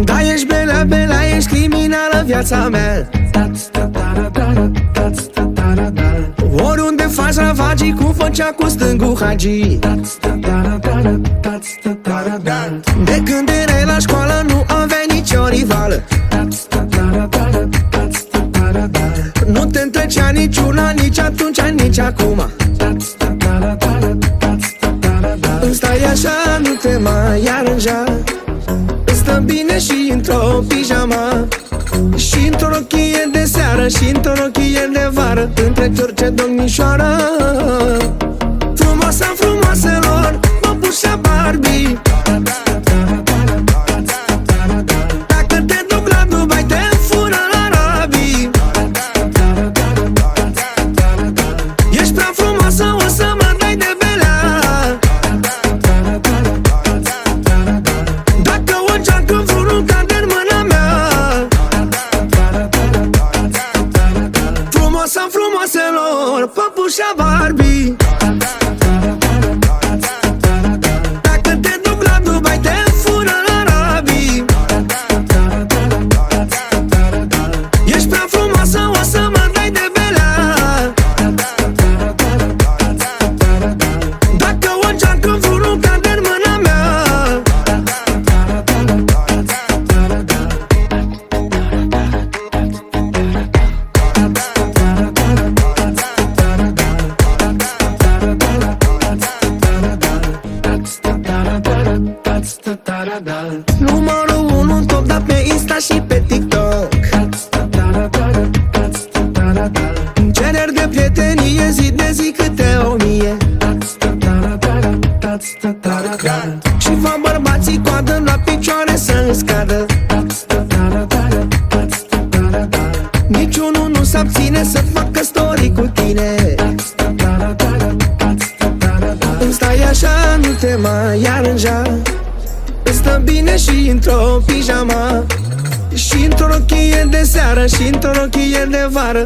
Da, ești belea, belea, ești criminală viața mea. Oriunde faci ravagii, cum făcea cu stângul Hagi. De când erai la școală nu aveai nicio rivală. Nu te întrecea niciuna, nici atunci, nici acum. Îmi stai așa, nu te mai aranja. Îți stă bine și într-o pijama, și într-o rochie de seară, și într-o rochie de vară, între orice domnișoară. Frumoasa frumoaselor, Păpușa Barbie. Dacă te duc la Dubai, te fură la Arabii. Ești prea frumoasă, o să mă dai de belea. Dacă o geacă vreunul cade în mâna mea. Frumoasa frumoaselor, Păpușa Barbie. Dacă te duc la Dubai, te fură la Arabii. Ești prea frumoasă, o să mă dai de belea. Dacă o geacă vreunul cade în mâna mea. Numărul 1 top, dat pe Insta și pe TikTok. Cereri de prietenie, zi de zi câte 1000. Și va bărbații coadă la picioare să-mi scadă. Niciunul nu s-abține să facă story cu tine. Îmi stai așa, nu te mai aranja. Îți stă bine și într-o pijama, și într-o rochie de seară, și într-o rochie de vară.